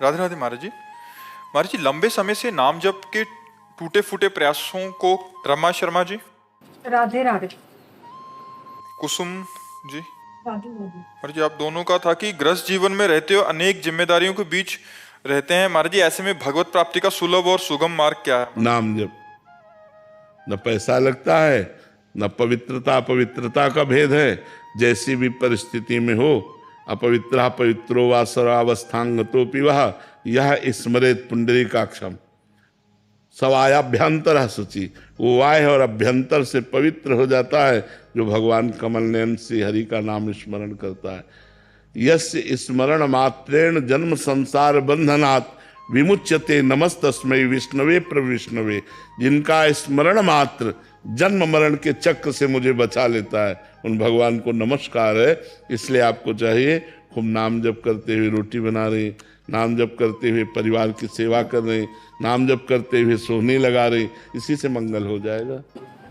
राधे राधे महाराज जी। महाराज जी, लंबे समय से नाम जप के टूटे फूटे प्रयासों को रमा शर्मा जी, राधे राधे। कुसुम जी, राधे राधे। महाराज जी आप दोनों का था कि गृहस्थ जीवन में रहते हो अनेक जिम्मेदारियों के बीच रहते हैं महाराज जी, ऐसे में भगवत प्राप्ति का सुलभ और सुगम मार्ग क्या है? नाम जप। न पैसा लगता है, न पवित्रता अपवित्रता का भेद है। जैसी भी परिस्थिति में हो, अपवित्र पवित्रो वा सर्वावस्थांगतोपि वह यह स्मरेत पुंडरीकाक्षम सवायाभ्यंतर शुचि। वो वाय और अभ्यंतर से पवित्र हो जाता है जो भगवान कमल नयन श्री हरि का नाम स्मरण करता है। यस्य स्मरण मात्रेण जन्म संसार बंधनात् विमुच्यते नमस्तस्मै विष्णवे प्रविष्णवे। जिनका स्मरण मात्र जन्म मरण के चक्र से मुझे बचा लेता है, उन भगवान को नमस्कार है। इसलिए आपको चाहिए खूब नाम जप करते हुए रोटी बना रहे, नाम जप करते हुए परिवार की सेवा कर रहे, नाम जप करते हुए सोने लगा रहे, इसी से मंगल हो जाएगा।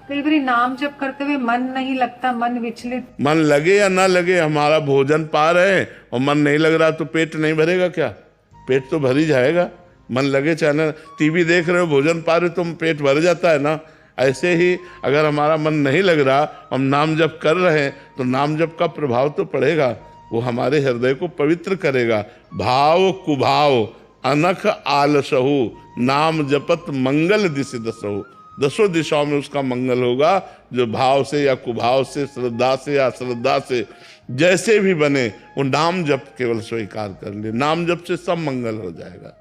कई बार नाम जप करते हुए मन नहीं लगता, मन विचलित। मन लगे या ना लगे, हमारा भोजन पा रहे हैं और मन नहीं लग रहा तो पेट नहीं भरेगा क्या? पेट तो भर ही जाएगा। मन लगे चाहे ना, टीवी देख रहे हो भोजन पा रहे हो तो पेट भर जाता है ना। ऐसे ही अगर हमारा मन नहीं लग रहा, हम नाम जप कर रहे हैं तो नाम जप का प्रभाव तो पड़ेगा, वो हमारे हृदय को पवित्र करेगा। भाव कुभाव अनख आलसहु नाम जपत मंगल दिशि दसहु। दसों दिशाओं में उसका मंगल होगा। जो भाव से या कुभाव से, श्रद्धा से या अश्रद्धा से, जैसे भी बने वो नाम जप केवल स्वीकार कर ले। नाम जप से सब मंगल हो जाएगा।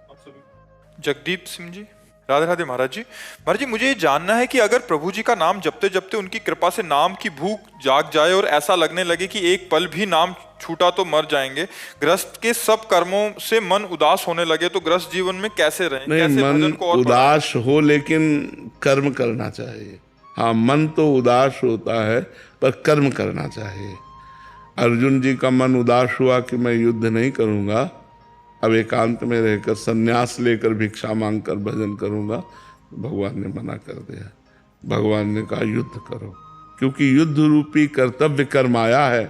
जगदीप सिंह जी, राधे राधे महाराज जी। महाराज जी मुझे ये जानना है कि अगर प्रभु जी का नाम जपते जपते उनकी कृपा से नाम की भूख जाग जाए और ऐसा लगने लगे कि एक पल भी नाम छूटा तो मर जाएंगे, गृहस्थ के सब कर्मों से मन उदास होने लगे, तो गृहस्थ जीवन में कैसे रहें? नहीं, कैसे मन भजन को और उदास हो लेकिन कर्म करना चाहिए। हाँ, मन तो उदास होता है पर कर्म करना चाहिए। अर्जुन जी का मन उदास हुआ कि मैं युद्ध नहीं करूँगा, अब एकांत में रहकर संन्यास लेकर भिक्षा मांगकर भजन करूँगा। भगवान ने मना कर दिया। भगवान ने कहा युद्ध करो, क्योंकि युद्ध रूपी कर्तव्य कर्म आया है।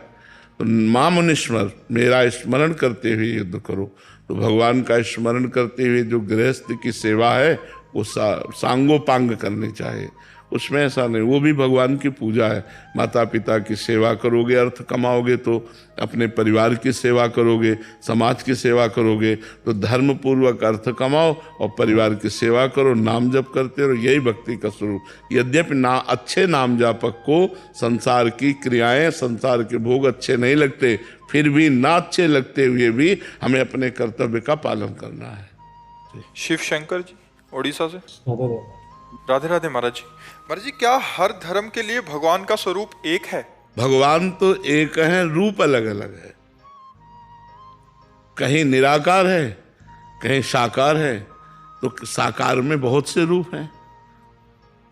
तो मां मुनीश्वर, मेरा स्मरण करते हुए युद्ध करो। तो भगवान का स्मरण करते हुए जो गृहस्थ की सेवा है वो सांगोपांग करनी चाहिए। उसमें ऐसा नहीं, वो भी भगवान की पूजा है। माता पिता की सेवा करोगे, अर्थ कमाओगे, तो अपने परिवार की सेवा करोगे, समाज की सेवा करोगे, तो धर्म पूर्वक अर्थ कमाओ और परिवार की सेवा करो, नाम जप करते रहो। यही भक्ति का स्वरूप। यद्यपि अच्छे नाम जापक को संसार की क्रियाएं, संसार के भोग अच्छे नहीं लगते, फिर भी ना अच्छे लगते हुए भी हमें अपने कर्तव्य का पालन करना है। शिव शंकर जी, उड़ीसा से, राधे राधे महाराज जी। महाराज जी, क्या हर धर्म के लिए भगवान का स्वरूप एक है? भगवान तो एक है, रूप अलग अलग है। कहीं निराकार है, कहीं साकार है। तो साकार में बहुत से रूप हैं।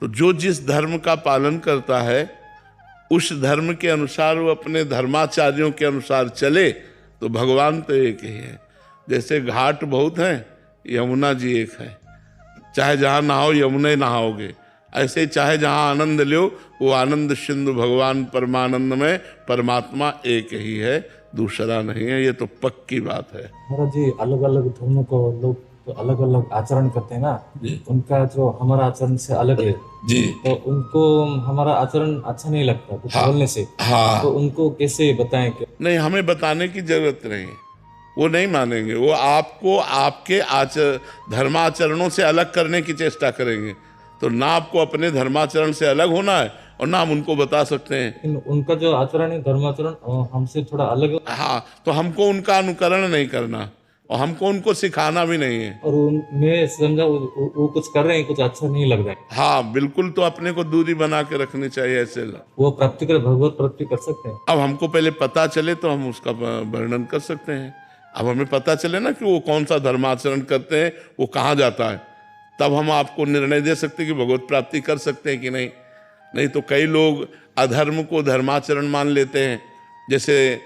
तो जो जिस धर्म का पालन करता है उस धर्म के अनुसार वो अपने धर्माचार्यों के अनुसार चले तो भगवान तो एक ही है। जैसे घाट बहुत हैं, यमुना जी एक है। चाहे जहाँ नहाओ यमुना नहाओगे, ऐसे चाहे जहाँ आनंद लो वो आनंद सिंधु भगवान परमानंद में परमात्मा एक ही है, दूसरा नहीं है। ये तो पक्की बात है। महाराज जी, अलग अलग धर्मों को लोग तो अलग अलग आचरण करते हैं ना, उनका जो हमारा आचरण से अलग है जी, तो उनको हमारा आचरण अच्छा नहीं लगता कुछ बोलने से। हाँ, तो उनको कैसे बताएं? कि नहीं, हमें बताने की जरूरत नहीं है। वो नहीं मानेंगे। वो आपको आपके धर्माचरणों से अलग करने की चेष्टा करेंगे। तो ना आपको अपने धर्माचरण से अलग होना है और ना हम उनको बता सकते हैं। उनका जो आचरण है, धर्माचरण हमसे थोड़ा अलग है। हाँ, तो हमको उनका अनुकरण नहीं करना और हमको उनको सिखाना भी नहीं है। और मैं समझा वो कुछ कर रहे हैं, कुछ अच्छा नहीं लग रहा है। हाँ, बिल्कुल। तो अपने को दूरी बना के रखनी चाहिए। ऐसे वो प्राप्ति कर, भगवत प्राप्ति कर सकते हैं। अब हमको पहले पता चले तो हम उसका वर्णन कर सकते हैं। अब हमें पता चले ना कि वो कौन सा धर्माचरण करते हैं, वो कहाँ जाता है, तब हम आपको निर्णय दे सकते हैं कि भगवत प्राप्ति कर सकते हैं कि नहीं। नहीं तो कई लोग अधर्म को धर्माचरण मान लेते हैं, जैसे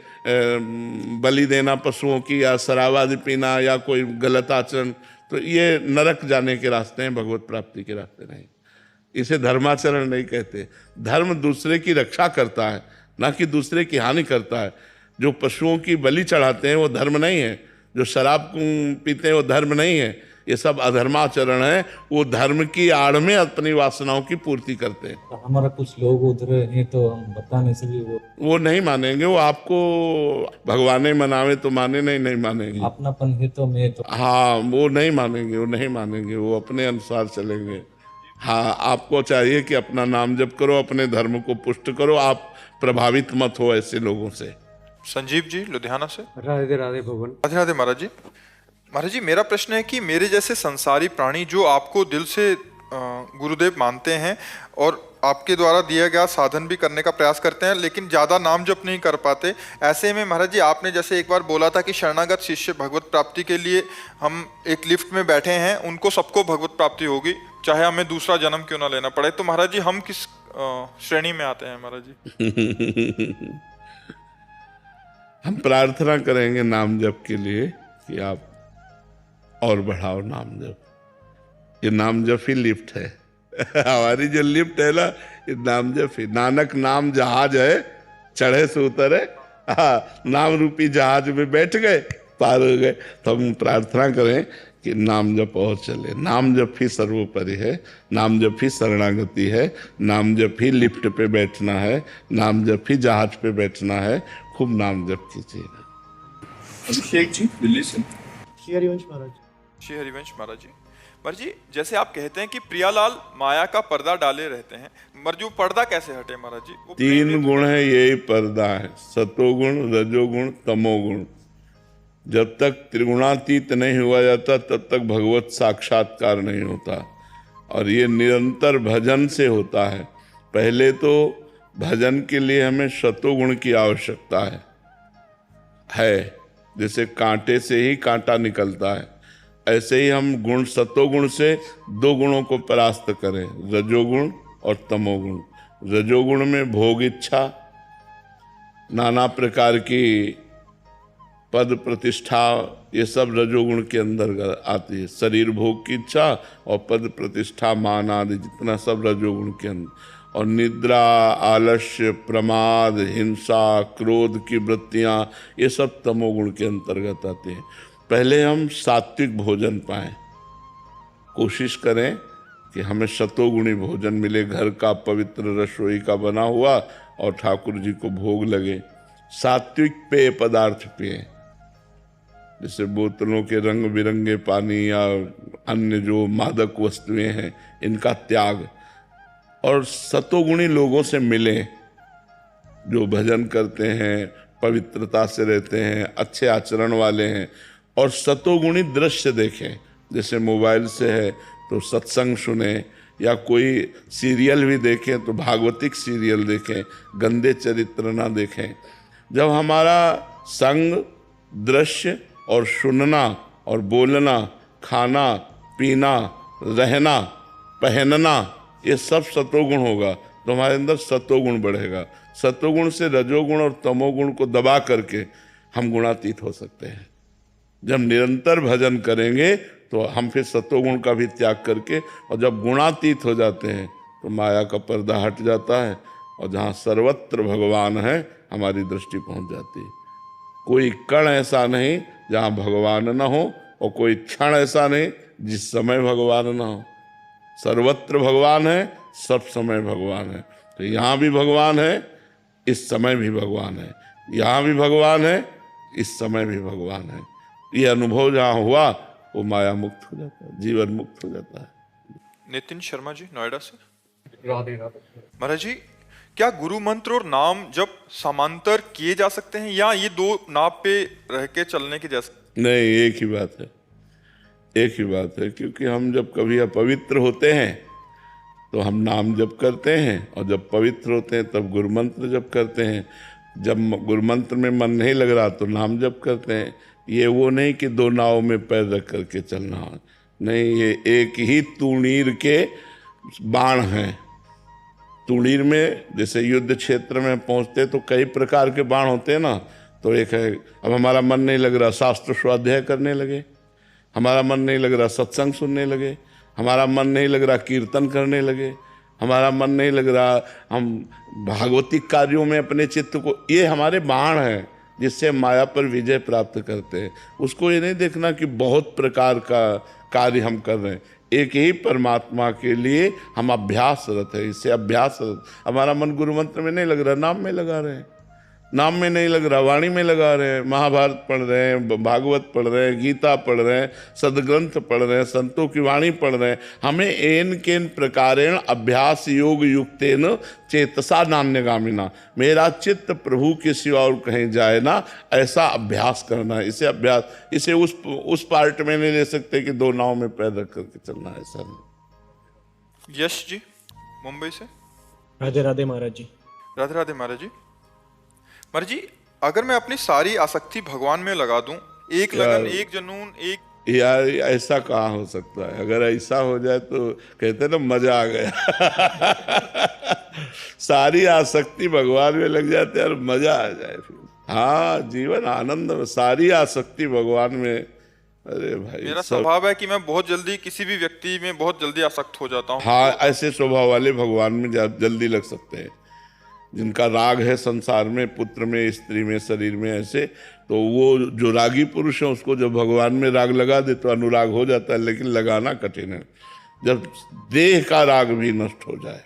बलि देना पशुओं की, या शराब पीना, या कोई गलत आचरण। तो ये नरक जाने के रास्ते हैं, भगवत प्राप्ति के रास्ते नहीं। इसे धर्माचरण नहीं कहते। धर्म दूसरे की रक्षा करता है, ना कि दूसरे की हानि करता है। जो पशुओं की बलि चढ़ाते हैं वो धर्म नहीं है। जो शराब पीते हैं वो धर्म नहीं है, ये सब अधर्माचरण है। वो धर्म की आड़ में अपनी वासनाओं की पूर्ति करते हैं। तो हमारा कुछ लोग उधर हैं तो हम बताने से भी वो नहीं मानेंगे, वो आपको भगवान ही मनावे तो माने, नहीं मानेंगे। अपनापन है तो मैं तो हाँ, वो नहीं मानेंगे, वो नहीं मानेंगे, वो अपने अनुसार चलेंगे। हाँ, आपको चाहिए कि अपना नाम जप करो, अपने धर्म को पुष्ट करो, आप प्रभावित मत हो ऐसे लोगों से। संजीव जी लुधियाना से। राधे राधे भगवान। राधे राधे महाराज जी। महाराज जी, मेरा प्रश्न है कि मेरे जैसे संसारी प्राणी जो आपको दिल से गुरुदेव मानते हैं और आपके द्वारा दिया गया साधन भी करने का प्रयास करते हैं, लेकिन ज़्यादा नाम जप नहीं कर पाते, ऐसे में महाराज जी आपने जैसे एक बार बोला था कि शरणागत शिष्य भगवत प्राप्ति के लिए हम एक लिफ्ट में बैठे हैं, उनको सबको भगवत प्राप्ति होगी चाहे हमें दूसरा जन्म क्यों ना लेना पड़े। तो महाराज जी हम किस श्रेणी में आते हैं महाराज जी? हम प्रार्थना करेंगे नाम जप के लिए कि आप और बढ़ाओ नाम जप। ये नाम जप ही लिफ्ट है। हमारी जो लिफ्ट है ना, ये नाम जप ही। नानक नाम जहाज है, चढ़े से उतरे, नाम रूपी जहाज में बैठ गए, पार हो गए। तो हम प्रार्थना करें कि नाम जप और चले। नाम जप ही सर्वोपरि है, नाम जप ही शरणागति है, नाम जप ही लिफ्ट पे बैठना है, नाम जप ही जहाज पे बैठना है। खूब नाम जप कीजिए। अभिषेक जी दिल्ली से। श्री हरिवंश महाराज। श्री हरिवंश महाराज जी। महाराज जी, जैसे आप कहते हैं कि प्रियालाल माया का पर्दा डाले रहते हैं, मगर जो पर्दा कैसे हटे महाराज जी? वो तीन गुण है, यही पर्दा है, सतोगुण, रजोगुण, तमोगुण। जब तक त्रिगुणातीत नहीं हुआ जाता तब तक भगवत साक्षात्कार नहीं होता, और ये निरंतर भजन से होता है। पहले तो भजन के लिए हमें सतोगुण की आवश्यकता है। जैसे कांटे से ही कांटा निकलता है, ऐसे ही हम गुण सतोगुण से दो गुणों को परास्त करें, रजोगुण और तमोगुण। रजोगुण में भोग इच्छा, नाना प्रकार की पद प्रतिष्ठा, ये सब रजोगुण के अंदर आती है। शरीर भोग की इच्छा और पद प्रतिष्ठा, मान आदि जितना सब रजोगुण के अंदर। और निद्रा, आलस्य, प्रमाद, हिंसा, क्रोध की वृत्तियाँ, ये सब तमोगुण के अंतर्गत आते हैं। पहले हम सात्विक भोजन पाएं, कोशिश करें कि हमें सतोगुणी भोजन मिले, घर का पवित्र रसोई का बना हुआ और ठाकुर जी को भोग लगे। सात्विक पेय पदार्थ पिए, जैसे बोतलों के रंग बिरंगे पानी या अन्य जो मादक वस्तुएं हैं, इनका त्याग। और सतोगुणी लोगों से मिलें, जो भजन करते हैं, पवित्रता से रहते हैं, अच्छे आचरण वाले हैं। और सतोगुणी दृश्य देखें, जैसे मोबाइल से है तो सत्संग सुने, या कोई सीरियल भी देखें तो भागवतिक सीरियल देखें, गंदे चरित्र ना देखें। जब हमारा संग, दृश्य और सुनना और बोलना, खाना पीना, रहना, पहनना, ये सब सतोगुण होगा तो हमारे अंदर सतोगुण बढ़ेगा। सतोगुण से रजोगुण और तमोगुण को दबा करके हम गुणातीत हो सकते हैं। जब निरंतर भजन करेंगे तो हम फिर सतोगुण का भी त्याग करके, और जब गुणातीत हो जाते हैं तो माया का पर्दा हट जाता है, और जहाँ सर्वत्र भगवान है हमारी दृष्टि पहुँच जाती है। कोई कण ऐसा नहीं जहाँ भगवान न हो, और कोई क्षण ऐसा नहीं जिस समय भगवान न हो। सर्वत्र भगवान है, सब समय भगवान है। तो यहाँ भी भगवान है, इस समय भी भगवान है, यहाँ भी भगवान है, इस समय भी भगवान है। ये अनुभव जहाँ हुआ वो माया मुक्त हो जाता है, जीवन मुक्त हो जाता है। नितिन शर्मा जी नोएडा से। राधे राधे। महाराज जी, क्या गुरु मंत्र और नाम जब समांतर किए जा सकते हैं, या ये दो नाव पे रह के चलने के जैसे? नहीं, एक ही बात है, एक ही बात है। क्योंकि हम जब कभी अपवित्र होते हैं तो हम नाम जप करते हैं, और जब पवित्र होते हैं तब गुरु मंत्र जप करते हैं। जब गुरु मंत्र में मन नहीं लग रहा तो नाम जप करते हैं। ये वो नहीं कि दो नाव में पैर रख करके चलना, नहीं, ये एक ही तूणीर के बाण हैं। तूणीर में जैसे युद्ध क्षेत्र में पहुंचते तो कई प्रकार के बाण होते हैं ना, तो एक है, अब हमारा मन नहीं लग रहा, शास्त्र स्वाध्याय करने लगे, हमारा मन नहीं लग रहा, सत्संग सुनने लगे, हमारा मन नहीं लग रहा, कीर्तन करने लगे, हमारा मन नहीं लग रहा, हम भागवतिक कार्यों में अपने चित्त को, ये हमारे बाण हैं। जिससे हम माया पर विजय प्राप्त करते हैं। उसको ये नहीं देखना कि बहुत प्रकार का कार्य हम कर रहे हैं, एक ही परमात्मा के लिए हम अभ्यासरत है। इससे अभ्यासरत, हमारा मन गुरु मंत्र में नहीं लग रहा, नाम में लगा रहे हैं, नाम में नहीं लग रहा, वाणी में लगा रहे हैं, महाभारत पढ़ रहे हैं, भागवत पढ़ रहे हैं, गीता पढ़ रहे हैं, सदग्रंथ पढ़ रहे हैं, संतों की वाणी पढ़ रहे हैं। हमें एन केन प्रकारेण अभ्यास योग युक्तेन चेतसा नान्यगामिना, मेरा चित्त प्रभु के सिवा और कहीं जाए ना, ऐसा अभ्यास करना है। इसे अभ्यास, इसे उस पार्ट में नहीं ले सकते कि दो नाव में पैर रख करके चलना है, ऐसा नहीं। यश जी मुंबई से। राधे राधे महाराज जी। राधे राधे महाराज जी। महाराज जी, अगर मैं अपनी सारी आसक्ति भगवान में लगा दूं, एक लगन, एक जुनून, एक, यार ऐसा कहाँ हो सकता है? अगर ऐसा हो जाए तो कहते ना मजा आ गया। सारी आसक्ति भगवान में लग जाते हैं और मजा आ जाए फिर। हाँ, जीवन आनंद में, सारी आसक्ति भगवान में। अरे भाई, मेरा स्वभाव है कि मैं बहुत जल्दी किसी भी व्यक्ति में बहुत जल्दी आसक्त हो जाता हूँ। हाँ, ऐसे स्वभाव वाले भगवान में जल्दी लग सकते हैं। जिनका राग है संसार में, पुत्र में, स्त्री में, शरीर में, ऐसे, तो वो जो रागी पुरुष है उसको जब भगवान में राग लगा दे तो अनुराग हो जाता है, लेकिन लगाना कठिन है। जब देह का राग भी नष्ट हो जाए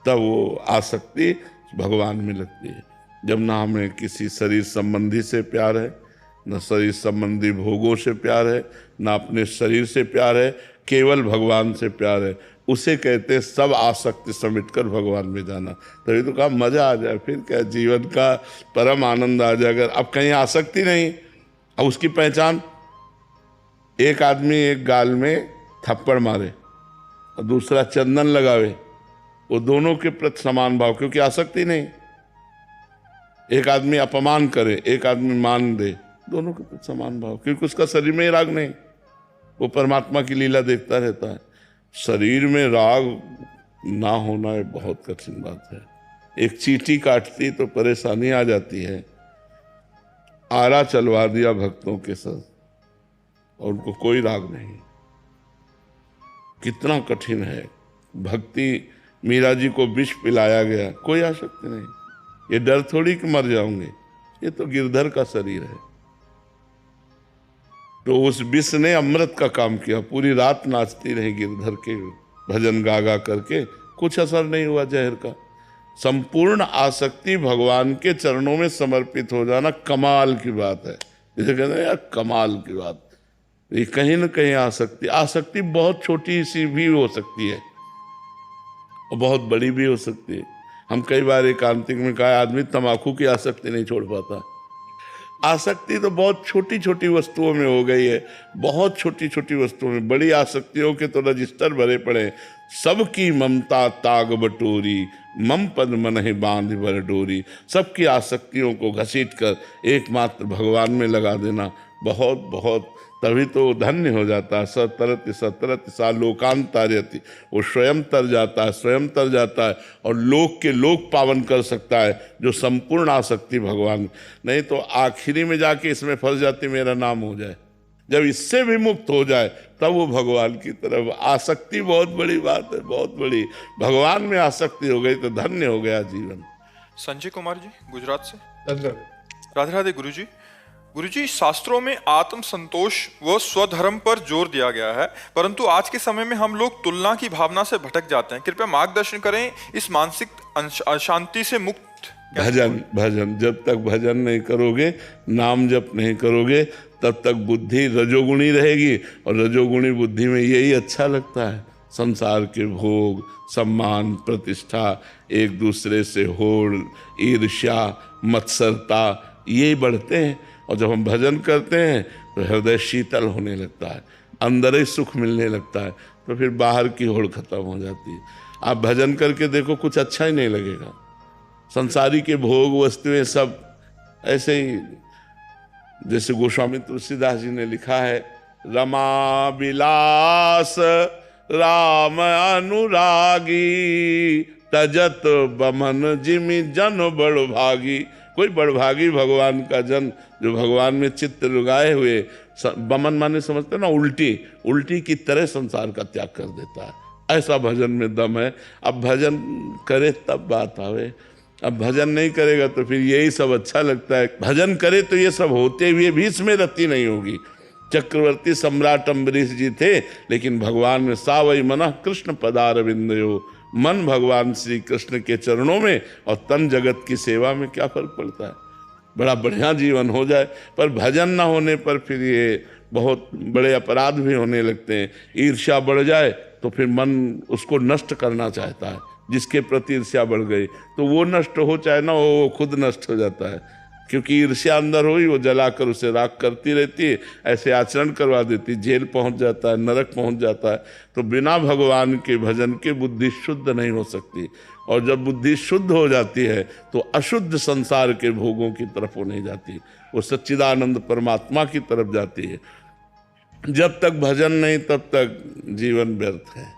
तब वो आसक्ति भगवान में लगती है। जब ना हमें किसी शरीर संबंधी से प्यार है, न शरीर संबंधी भोगों से प्यार है, न अपने शरीर से प्यार है, केवल भगवान से प्यार है, उसे कहते सब आसक्ति समेटकर भगवान में जाना। तभी तो कहा मजा आ जाए, फिर क्या जीवन का परम आनंद आ जाए। अगर अब कहीं आसक्ति नहीं, अब उसकी पहचान, एक आदमी एक गाल में थप्पड़ मारे और दूसरा चंदन लगावे, वो दोनों के प्रति समान भाव, क्योंकि आसक्ति नहीं। एक आदमी अपमान करे, एक आदमी मान दे, दोनों के प्रति समान भाव, क्योंकि उसका शरीर में राग नहीं, वो परमात्मा की लीला देखता रहता है। शरीर में राग ना होना ये बहुत कठिन बात है। एक चींटी काटती तो परेशानी आ जाती है, आरा चलवा दिया भक्तों के साथ और उनको कोई राग नहीं। कितना कठिन है भक्ति। मीरा जी को विष पिलाया गया, कोई आसक्ति नहीं। ये डर थोड़ी कि मर जाऊंगे, ये तो गिरधर का शरीर है। तो उस विष ने अमृत का काम किया, पूरी रात नाचती रही गिरधर के भजन गा गा करके, कुछ असर नहीं हुआ जहर का। संपूर्ण आसक्ति भगवान के चरणों में समर्पित हो जाना कमाल की बात है। इसे कहते हैं यार कमाल की बात। ये कहीं न कहीं आसक्ति बहुत छोटी सी भी हो सकती है और बहुत बड़ी भी हो सकती है। हम कई बार एकांतिक में कहा, आदमी तंबाकू की आसक्ति नहीं छोड़ पाता। आसक्ति तो बहुत छोटी छोटी वस्तुओं में हो गई है, बहुत छोटी छोटी वस्तुओं में। बड़ी आसक्तियों के तो रजिस्टर भरे पड़े। सबकी ममता ताग बटोरी, मम पद मनहि बांध बर डोरी। सबकी आसक्तियों को घसीट कर एकमात्र भगवान में लगा देना बहुत बहुत, तभी तो धन्य हो जाता है। सतरति सतरति सा लोकांतार्यति, वो स्वयं तर जाता है, स्वयं तर जाता है और लोक के लोक पावन कर सकता है जो संपूर्ण आसक्ति भगवान। नहीं तो आखिरी में जाके इसमें फंस जाती मेरा नाम हो जाए। जब इससे भी मुक्त हो जाए तब वो भगवान की तरफ। आसक्ति बहुत बड़ी बात है, बहुत बड़ी। भगवान में आसक्ति हो गई तो धन्य हो गया जीवन। संजय कुमार जी गुजरात से। राधे राधे गुरुजी। गुरुजी, शास्त्रों में आत्म संतोष व स्वधर्म पर जोर दिया गया है, परंतु आज के समय में हम लोग तुलना की भावना से भटक जाते हैं। कृपया मार्गदर्शन करें, इस मानसिक अशांति से मुक्त। भजन जब तक भजन नहीं करोगे, नाम जप नहीं करोगे, तब तक बुद्धि रजोगुणी रहेगी और रजोगुणी बुद्धि में यही अच्छा लगता है। संसार के भोग, सम्मान, प्रतिष्ठा, एक दूसरे से होड़, ईर्ष्या, मत्सरता, यही बढ़ते हैं। और जब हम भजन करते हैं तो हृदय शीतल होने लगता है, अंदर ही सुख मिलने लगता है, तो फिर बाहर की होड़ खत्म हो जाती है। आप भजन करके देखो, कुछ अच्छा ही नहीं लगेगा। संसारी के भोग वस्तुएं सब ऐसे ही, जैसे गोस्वामी तुलसीदास जी ने लिखा है, रमा विलास राम अनुरागी, तजत बमन जिमि जन बड़ भागी। कोई बड़भागी भगवान का जन जो भगवान में चित्त लगाए हुए, बमन माने समझते ना, उल्टी की तरह संसार का त्याग कर देता है। ऐसा भजन में दम है। अब भजन करे तब बात आवे। अब भजन नहीं करेगा तो फिर यही सब अच्छा लगता है। भजन करे तो ये सब होते हुए भी इसमें रति नहीं होगी। चक्रवर्ती सम्राट अम्बरीश जी थे, लेकिन भगवान में सा वही मन कृष्ण पदारविंदयो, मन भगवान श्री कृष्ण के चरणों में और तन जगत की सेवा में क्या फर्क पड़ता है। बड़ा बढ़िया जीवन हो जाए, पर भजन ना होने पर फिर ये बहुत बड़े अपराध भी होने लगते हैं। ईर्ष्या बढ़ जाए तो फिर मन उसको नष्ट करना चाहता है। जिसके प्रति ईर्ष्या बढ़ गई तो वो नष्ट हो चाहे ना हो, वो खुद नष्ट हो जाता है, क्योंकि ईर्ष्या अंदर हुई, वो जलाकर उसे राख करती रहती है, ऐसे आचरण करवा देती, जेल पहुंच जाता है, नरक पहुंच जाता है। तो बिना भगवान के भजन के बुद्धि शुद्ध नहीं हो सकती, और जब बुद्धि शुद्ध हो जाती है तो अशुद्ध संसार के भोगों की तरफ वो नहीं जाती, वो सच्चिदानंद परमात्मा की तरफ जाती है। जब तक भजन नहीं तब तक जीवन व्यर्थ है।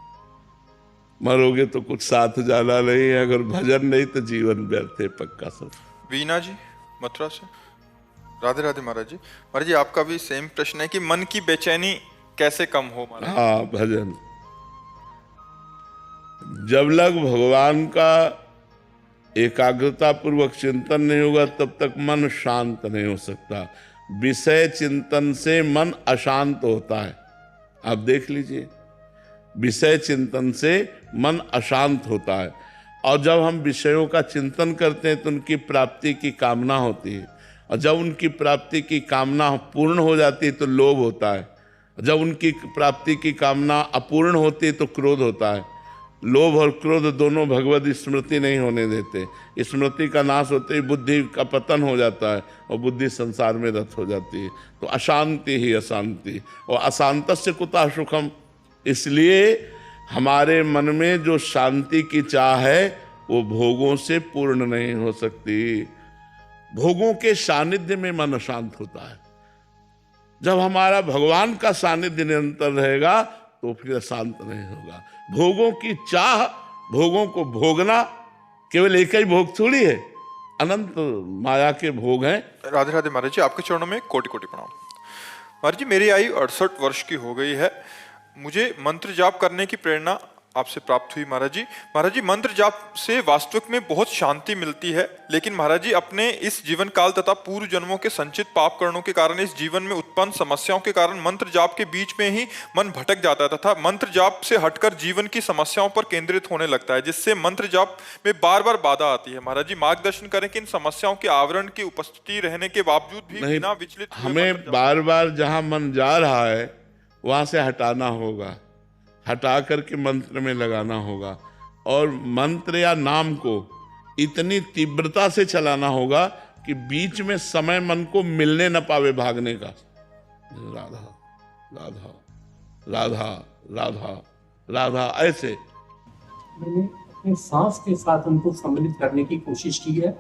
मरोगे तो कुछ साथ जाना नहीं है, अगर भजन नहीं तो जीवन व्यर्थ है, पक्का सब। वीना जी मथुरा से, राधे राधे महाराज जी। महाराज जी आपका भी सेम प्रश्न है कि मन की बेचैनी कैसे कम हो महाराज? हाँ, भजन। जब लग भगवान का एकाग्रता पूर्वक चिंतन नहीं होगा तब तक मन शांत नहीं हो सकता। विषय चिंतन से मन अशांत होता है, आप देख लीजिए। विषय चिंतन से मन अशांत होता है, और जब हम विषयों का चिंतन करते हैं तो उनकी प्राप्ति की कामना होती है, और जब उनकी प्राप्ति की कामना पूर्ण हो जाती है तो लोभ होता है, जब उनकी प्राप्ति की कामना अपूर्ण होती है तो क्रोध होता है। लोभ और क्रोध दोनों भगवत स्मृति नहीं होने देते। स्मृति का नाश होते ही बुद्धि का पतन हो जाता है, और बुद्धि संसार में रत हो जाती है। तो अशांति ही अशांति, और अशांतस्य कुतः सुखम। इसलिए हमारे मन में जो शांति की चाह है वो भोगों से पूर्ण नहीं हो सकती। भोगों के सानिध्य में मन अशांत होता है। जब हमारा भगवान का सानिध्य निरंतर रहेगा तो फिर अशांत नहीं होगा। भोगों की चाह, भोगों को भोगना, केवल एक ही भोग थोड़ी है, अनंत माया के भोग हैं। राधे राधे महाराज जी, आपके चरणों में कोटि कोटि प्रणाम। महाराज जी मेरी आयु 68 वर्ष की हो गई है। मुझे मंत्र जाप करने की प्रेरणा आपसे प्राप्त हुई महाराज जी। महाराज जी मंत्र जाप से वास्तविक में बहुत शांति मिलती है, लेकिन महाराज जी अपने इस जीवन काल तथा पूर्व जन्मों के संचित पाप कर्णों के कारण इस जीवन में उत्पन्न समस्याओं के कारण मंत्र जाप के बीच में ही मन भटक जाता है तथा मंत्र जाप से हटकर जीवन की समस्याओं पर केंद्रित होने लगता है, जिससे मंत्र जाप में बार बार बाधा आती है। महाराज जी मार्गदर्शन करें कि इन समस्याओं के आवरण की उपस्थिति रहने के बावजूद भी बिना विचलित हुए हमें बार बार जहां मन जा रहा है वहां से हटाना होगा, हटा करके मंत्र में लगाना होगा, और मंत्र या नाम को इतनी तीव्रता से चलाना होगा कि बीच में समय मन को मिलने न पावे भागने का। राधा राधा राधा राधा राधा, ऐसे मैंने अपने सांस के साथ उनको सम्मिलित करने की कोशिश की है।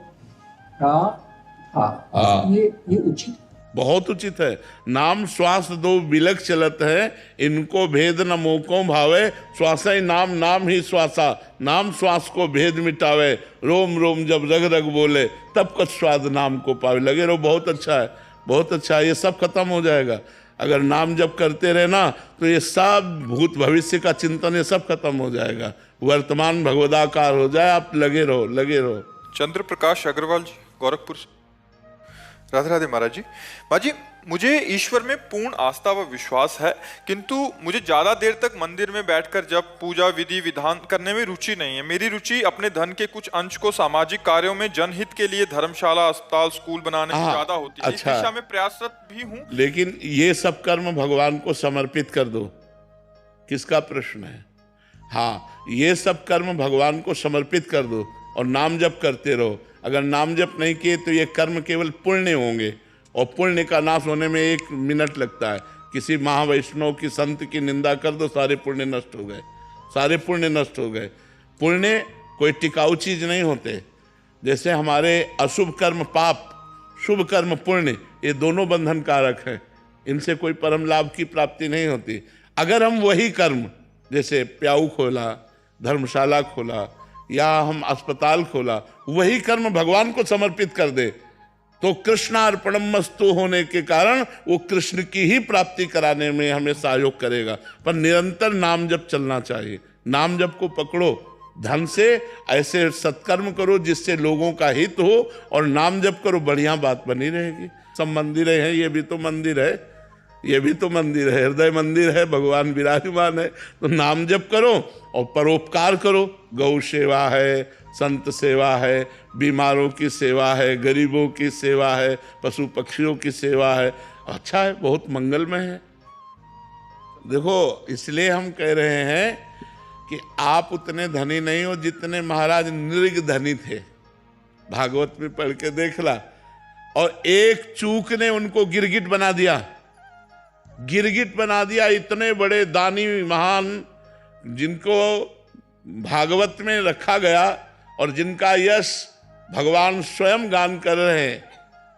ये उचित, बहुत उचित है। नाम श्वास दो बिलक चलत है, इनको भेद न मोको भावे, श्वास ही नाम नाम ही श्वासा, नाम श्वास को भेद मिटावे, रोम रोम जब रग रग बोले तब कछ स्वाद नाम को पावे। लगे रहो, बहुत अच्छा है, बहुत अच्छा है। ये सब खत्म हो जाएगा अगर नाम जब करते रहे ना, तो ये सब भूत भविष्य का चिंतन ये सब खत्म हो जाएगा, वर्तमान भगवदाकार हो जाए। आप लगे रहो, लगे रहो। चंद्र प्रकाश अग्रवाल जी गोरखपुर से, राधे राधे महाराज जी। महाराज जी मुझे ईश्वर में पूर्ण आस्था व विश्वास है, किंतु मुझे ज्यादा देर तक मंदिर में बैठकर जब पूजा विधि विधान करने में रुचि नहीं है। मेरी रुचि अपने धन के कुछ अंश को सामाजिक कार्यों में जनहित के लिए धर्मशाला, अस्पताल, स्कूल बनाने में ज्यादा होती है। अच्छा, इस दिशा में प्रयासरत भी हूँ। लेकिन ये सब कर्म भगवान को समर्पित कर दो। किसका प्रश्न है? हाँ, ये सब कर्म भगवान को समर्पित कर दो और नाम जप करते रहो। अगर नाम जप नहीं किए तो ये कर्म केवल पुण्य होंगे, और पुण्य का नाश होने में 1 मिनट लगता है। किसी महावैष्णव की संत की निंदा कर दो, सारे पुण्य नष्ट हो गए, सारे पुण्य नष्ट हो गए। पुण्य कोई टिकाऊ चीज नहीं होते। जैसे हमारे अशुभ कर्म पाप, शुभ कर्म पुण्य, ये दोनों बंधन कारक हैं, इनसे कोई परम लाभ की प्राप्ति नहीं होती। अगर हम वही कर्म, जैसे प्याऊ खोला, धर्मशाला खोला, या हम अस्पताल खोला, वही कर्म भगवान को समर्पित कर दे, तो कृष्णार्पणमस्तु होने के कारण वो कृष्ण की ही प्राप्ति कराने में हमें सहयोग करेगा। पर निरंतर नाम जप चलना चाहिए। नाम जप को पकड़ो, धन से ऐसे सत्कर्म करो जिससे लोगों का हित हो, और नाम जप करो, बढ़िया बात बनी रहेगी। सब मंदिर हैं, ये भी तो मंदिर है, ये भी तो मंदिर है, हृदय मंदिर है, भगवान विराजमान है। तो नाम जप करो और परोपकार करो। गौ सेवा है, संत सेवा है, बीमारों की सेवा है, गरीबों की सेवा है, पशु पक्षियों की सेवा है। अच्छा है, बहुत मंगलमय है। देखो, इसलिए हम कह रहे हैं कि आप उतने धनी नहीं हो जितने महाराज नृग धनी थे। भागवत में पढ़ के देख ला। और एक चूक ने उनको गिरगिट बना दिया, गिरगिट बना दिया। इतने बड़े दानी महान जिनको भागवत में रखा गया और जिनका यश भगवान स्वयं गान कर रहे हैं,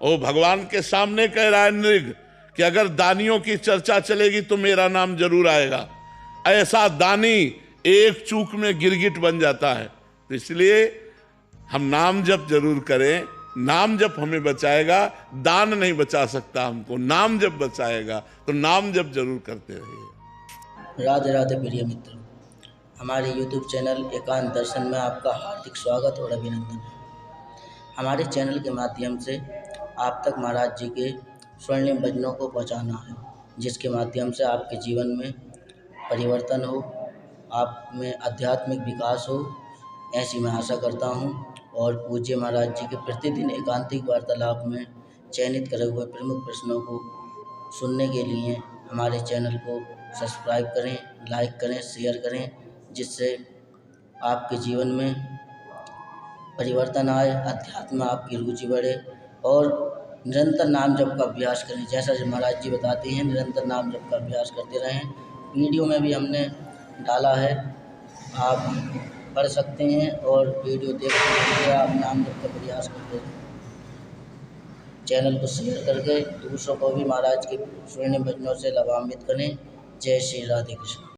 वो भगवान के सामने कह रहा है नृग कि अगर दानियों की चर्चा चलेगी तो मेरा नाम जरूर आएगा। ऐसा दानी एक चूक में गिरगिट बन जाता है। तो इसलिए हम नाम जप जरूर करें। नाम जप हमें बचाएगा, दान नहीं बचा सकता हमको, नाम जप बचाएगा। तो नाम जप जरूर करते रहिए। राधे राधे प्रिय मित्रों, हमारे YouTube चैनल एकांत दर्शन में आपका हार्दिक स्वागत और अभिनंदन है। हमारे चैनल के माध्यम से आप तक महाराज जी के स्वर्णिम भजनों को पहुंचाना है, जिसके माध्यम से आपके जीवन में परिवर्तन हो, आप में आध्यात्मिक विकास हो, ऐसी मैं आशा करता हूं। और पूज्य महाराज जी के प्रतिदिन एकांतिक वार्तालाप में चयनित करे हुए प्रमुख प्रश्नों को सुनने के लिए हमारे चैनल को सब्सक्राइब करें, लाइक करें, शेयर करें, जिससे आपके जीवन में परिवर्तन आए, अध्यात्म में आपकी रुचि बढ़े और निरंतर नाम जप का अभ्यास करें। जैसा महाराज जी बताते हैं, निरंतर नाम जप का अभ्यास करते रहें। वीडियो में भी हमने डाला है, आप पढ़ सकते हैं और वीडियो देखते हुए आप नाम जप का प्रयास करते रहें। चैनल को शेयर करके दूसरों को भी महाराज के स्वर्णिम भजनों से लाभान्वित करें। जय श्री राधे कृष्ण।